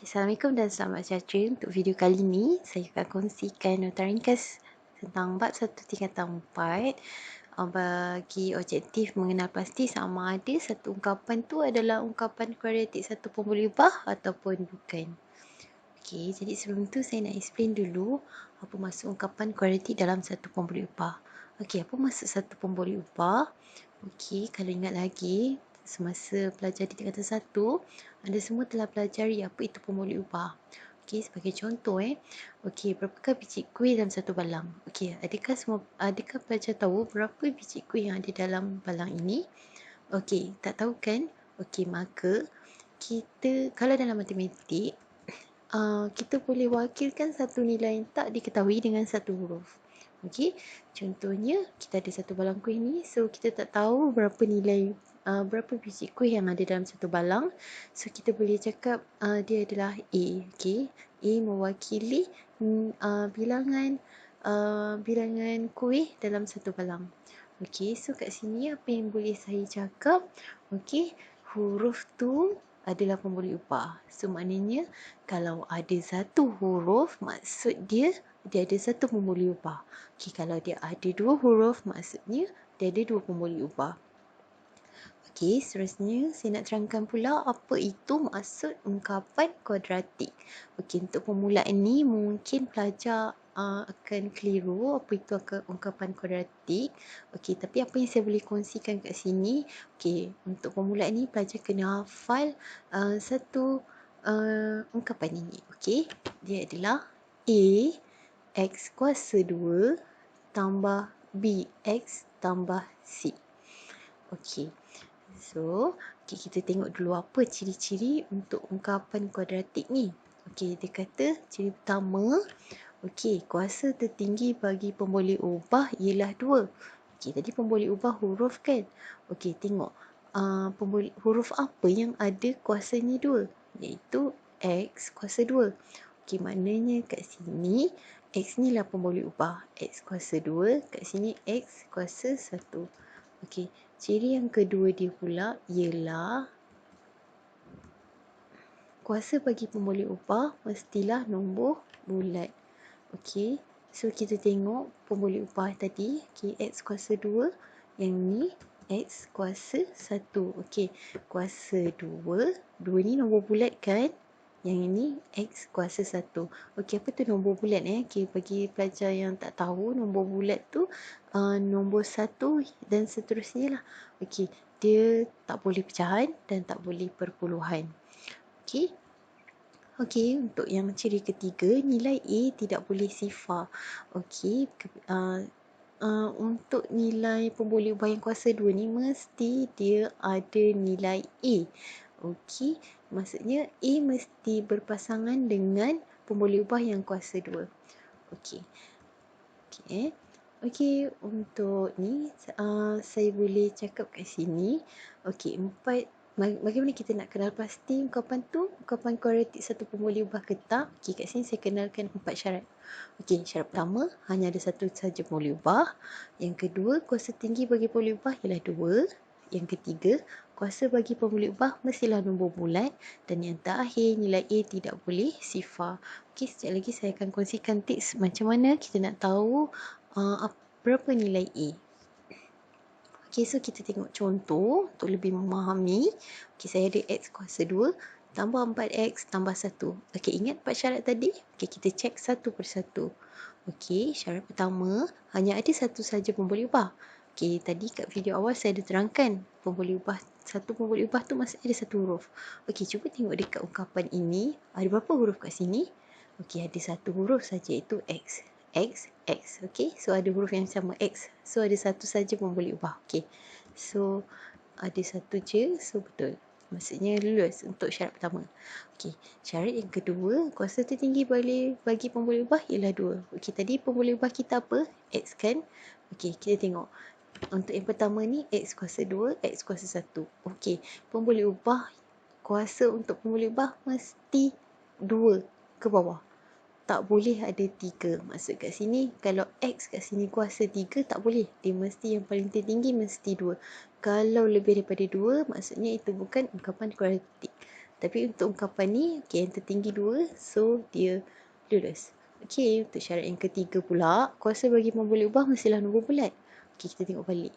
Assalamualaikum dan selamat sejahtera. Untuk video kali ini, saya akan kongsikan nota ringkas tentang bab 1 tingkatan 4 bagi objektif mengenal pasti sama ada satu ungkapan tu adalah ungkapan kuadratik satu pembuluh ubah ataupun bukan. Okey, jadi sebelum tu saya nak explain dulu apa maksud ungkapan kuadratik dalam satu pembuluh ubah. Okey, apa maksud satu pembuluh ubah? Okey, kalau ingat lagi, semasa belajar di tingkatan 1, anda semua telah pelajari apa itu pembuluh ubah. Okey, sebagai contoh okey, berapakah biji kuih dalam satu balang? Okey, adakah pelajar tahu berapa biji kuih yang ada dalam balang ini? Okey, tak tahu kan? Okey, maka kita kalau dalam matematik kita boleh wakilkan satu nilai yang tak diketahui dengan satu huruf. Okey, contohnya kita ada satu balang kuih ni, so kita tak tahu berapa nilai berapa biji kuih yang ada dalam satu balang. So kita boleh cakap dia adalah A. Okey, A mewakili bilangan kuih dalam satu balang. Okey, so kat sini apa yang boleh saya cakap? Okey, huruf tu adalah pembuluh ubah. So maknanya kalau ada satu huruf, maksud dia ada satu pembuluh ubah. Okey, kalau dia ada dua huruf, maksudnya dia ada dua pembuluh ubah. Okey, seterusnya saya nak terangkan pula apa itu maksud ungkapan kuadratik. Okey, untuk permulaan ni mungkin pelajar akan keliru apa itu ungkapan kuadratik. Okey, tapi apa yang saya boleh kongsikan kat sini, okey, untuk permulaan ni pelajar kena hafal satu ungkapan ini. Okey, dia adalah A X kuasa 2 tambah B X tambah C. Okey. So, kita tengok dulu apa ciri-ciri untuk ungkapan kuadratik ni. Okey, dia kata ciri pertama, okey, kuasa tertinggi bagi pembuluh ubah ialah 2. Okey, tadi pembuluh ubah huruf kan? Okey, tengok huruf apa yang ada kuasanya 2, iaitu X kuasa 2. Okey, maknanya kat sini X ni lah pembuluh ubah. X kuasa 2, kat sini X kuasa 1. Okey, ciri yang kedua dia pula ialah kuasa bagi pembuluh ubah mestilah nombor bulat. Okey, so kita tengok pembuluh ubah tadi, okey, X kuasa 2, yang ni X kuasa 1. Okey, kuasa 2, 2 ni nombor bulat kan? Yang ini X kuasa 1. Okey, apa tu nombor bulat Okey, bagi pelajar yang tak tahu, nombor bulat tu nombor 1 dan seterusnya lah. Okey, dia tak boleh pecahan dan tak boleh perpuluhan. Okey. Okey, untuk yang ciri ketiga, nilai A tidak boleh sifar. Okey, untuk nilai pembuluh ubah yang kuasa 2 ni mesti dia ada nilai A. Okey, maksudnya A mesti berpasangan dengan pembuluh ubah yang kuasa 2. Okey. Okey. Okey, untuk ni saya boleh cakap kat sini. Okey, bagaimana kita nak kenal pasti ungkapan tu, ungkapan kuadratik satu pembuluh ubah ke tak? Okey, kat sini saya kenalkan 4 syarat. Okey, syarat pertama, hanya ada satu sahaja pembuluh ubah. Yang kedua, kuasa tinggi bagi pembuluh ubah ialah 2. Yang ketiga, kuasa bagi pembuluh ubah mestilah nombor bulat. Dan yang terakhir, nilai A tidak boleh sifar. Okey, sekejap lagi saya akan kongsikan tips macam mana kita nak tahu berapa nilai A. Okey, so kita tengok contoh untuk lebih memahami. Okey, saya ada X kuasa 2 tambah 4X tambah 1. Okey, ingat 4 syarat tadi? Okey, kita cek satu persatu. Okey, syarat pertama, hanya ada satu sahaja pembuluh ubah. Okey, tadi kat video awal saya ada terangkan satu pembuluh ubah tu masih ada satu huruf. Okey, cuba tengok dekat ungkapan ini, ada berapa huruf kat sini? Okey, ada satu huruf saja, iaitu X. X, X. Okey, so ada huruf yang sama X. So ada satu saja pembuluh ubah. Okey, so ada satu je, so betul. Maksudnya lulus untuk syarat pertama. Okey, syarat yang kedua, kuasa tertinggi bagi pembuluh ubah ialah 2. Okey, tadi pembuluh ubah kita apa? X kan? Okey, kita tengok. Untuk yang pertama ni, X kuasa 2, X kuasa 1. Okey, pembuluh ubah, kuasa untuk pembuluh ubah mesti 2 ke bawah. Tak boleh ada 3. Maksud kat sini, kalau X kat sini kuasa 3, tak boleh. Dia mesti yang paling tertinggi mesti 2. Kalau lebih daripada 2, maksudnya itu bukan ungkapan kuadratik. Tapi untuk ungkapan ni, yang tertinggi 2, so dia lulus. Untuk syarat yang ketiga pula, kuasa bagi pemboleh ubah mestilah nombor bulat. Kita tengok balik.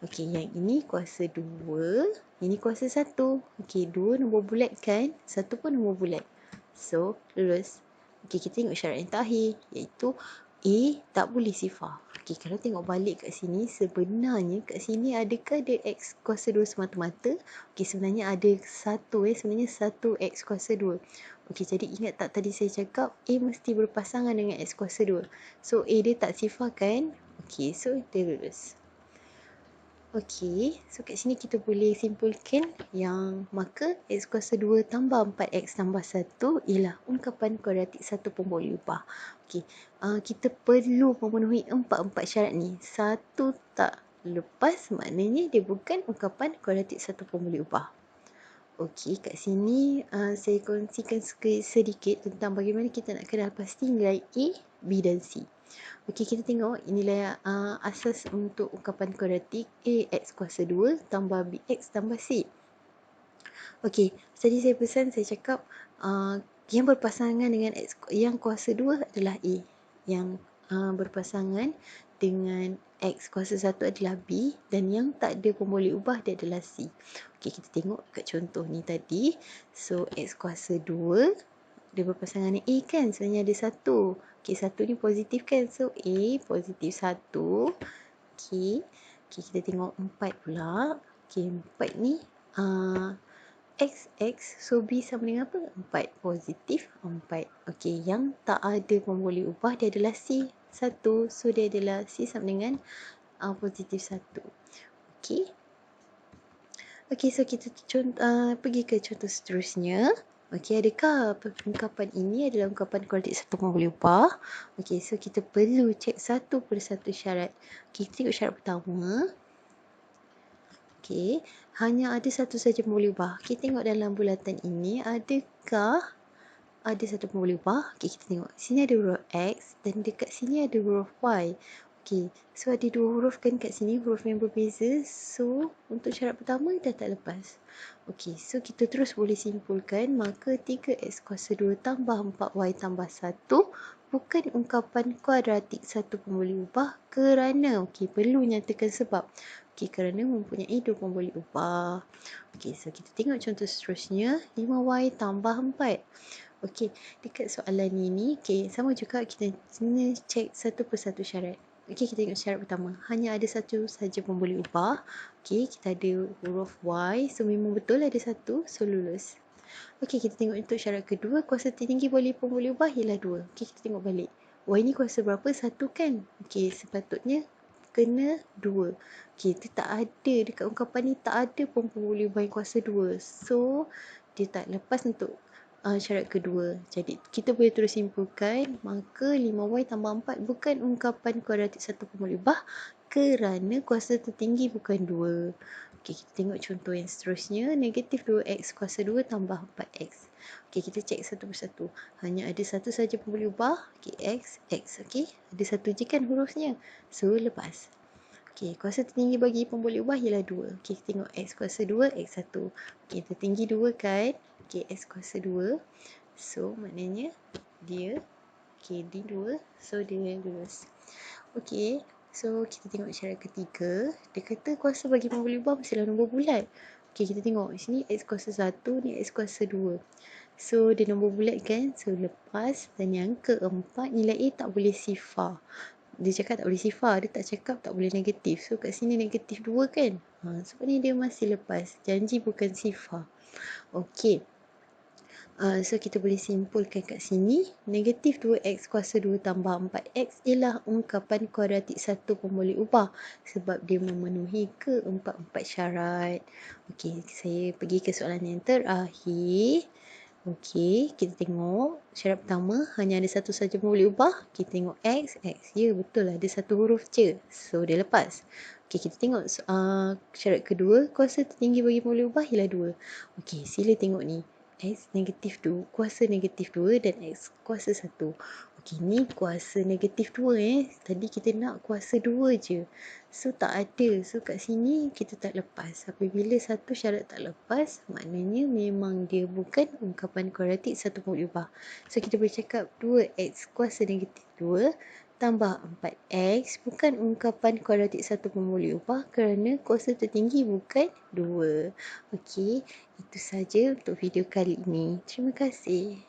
Yang ini kuasa 2, ini kuasa 1. 2 nombor bulat kan, 1 pun nombor bulat. So, lulus. Kita tengok syarat yang terakhir, iaitu A tak boleh sifar. Kalau tengok balik kat sini, sebenarnya kat sini adakah ada X kuasa 2 semata-mata? Sebenarnya ada 1. Sebenarnya 1 X kuasa 2. Jadi ingat tak tadi saya cakap A mesti berpasangan dengan X kuasa 2. So, A dia tak sifar kan? So dia lulus. So kat sini kita boleh simpulkan yang maka X kuasa 2 tambah 4X tambah 1 ialah ungkapan kuadratik satu pemboleh ubah. Kita perlu memenuhi 4 syarat ni. Satu tak lepas, maknanya dia bukan ungkapan kuadratik satu pemboleh ubah. Kat sini saya kongsikan sedikit tentang bagaimana kita nak kenal pasti nilai A, B dan C. Kita tengok nilai asas untuk ungkapan kuadratik A X kuasa 2 tambah B X tambah C. Tadi saya cakap yang berpasangan dengan X yang kuasa 2 adalah A. Yang berpasangan dengan X kuasa 1 adalah B, dan yang tak ada pemboleh ubah dia adalah C. Kita tengok kat contoh ni tadi. So X kuasa 2 dia berpasangan dengan A kan, sebenarnya ada 1. 1 ni positif kan, so A positif 1. Kita tengok 4 pula. 4 ni X, so B sama dengan apa? 4, positif 4. Yang tak ada pemboleh ubah dia adalah C 1, so dia adalah C sama dengan positif 1. So kita pergi ke contoh seterusnya. Adakah ungkapan ini adalah ungkapan kuadratik satu pemboleh ubah? So kita perlu cek satu persatu syarat. Kita tengok syarat pertama. Hanya ada satu saja pemboleh ubah. Kita tengok dalam bulatan ini, adakah ada satu pemboleh ubah? Kita tengok sini ada huruf X dan dekat sini ada huruf Y. So ada 2 huruf kan kat sini, huruf yang berbeza. So untuk syarat pertama dah tak lepas. So kita terus boleh simpulkan, maka 3X kuasa 2 tambah 4Y tambah 1 bukan ungkapan kuadratik satu pemboleh ubah kerana perlu nyatakan sebab. Kerana mempunyai 2 pemboleh ubah. So kita tengok contoh seterusnya, 5Y tambah 4. Dekat soalan ini, sama juga kita kena cek satu persatu syarat. Kita tengok syarat pertama. Hanya ada satu saja pemboleh ubah. Kita ada huruf Y. So, memang betul ada satu. So, lulus. Kita tengok untuk syarat kedua. Kuasa tertinggi pemboleh ubah ialah 2. Kita tengok balik. Y ni kuasa berapa? 1 kan? Sepatutnya kena 2. Dia tak ada. Dekat ungkapan ni tak ada pun pemboleh ubah yang kuasa 2. So, dia tak lepas untuk syarat kedua. Jadi kita boleh terus simpulkan, maka 5Y tambah 4 bukan ungkapan kuadratik satu pemboleh ubah kerana kuasa tertinggi bukan 2. Kita tengok contoh yang seterusnya, negatif 2X kuasa 2 tambah 4X. Kita cek satu persatu. Hanya ada satu saja pemboleh ubah, X, X. Ada satu je kan hurufnya. So lepas. Kuasa tertinggi bagi pemboleh ubah ialah 2. Kita tengok X kuasa 2, X1. Tertinggi 2 kan? X kuasa 2. So, maknanya dia D2. So, dia lulus. So kita tengok syarat ketiga. Dia kata kuasa bagi pemboleh ubah mestilah nombor bulat. Kita tengok sini X kuasa 1, ni X kuasa 2. So, dia nombor bulat kan? So, lepas. Dan yang keempat, nilai A tak boleh sifar. Dia cakap tak boleh sifar, dia tak cakap tak boleh negatif. So kat sini negatif 2 kan, sebabnya dia masih lepas. Janji bukan sifar. So kita boleh simpulkan kat sini, negatif 2X kuasa 2 tambah 4X ialah ungkapan kuadratik satu pemboleh ubah sebab dia memenuhi ke-4 syarat. Saya pergi ke soalan yang terakhir. Kita tengok syarat pertama, hanya ada satu saja pemboleh ubah. Kita tengok X, X. Ya, betul lah, ada satu huruf je. So, dia lepas. Kita tengok syarat kedua, kuasa tertinggi bagi pemboleh ubah ialah 2. Sila tengok ni. X negatif 2, kuasa negatif 2 dan X kuasa 1. Okey, ni kuasa negatif 2 Tadi kita nak kuasa 2 je. So tak ada. So kat sini kita tak lepas. Apabila satu syarat tak lepas, maknanya memang dia bukan ungkapan kuadratik satu pemboleh ubah. So kita boleh cakap 2x kuasa negatif 2 tambah 4x bukan ungkapan kuadratik satu pemboleh ubah kerana kuasa tertinggi bukan 2. Okey, itu saja untuk video kali ini. Terima kasih.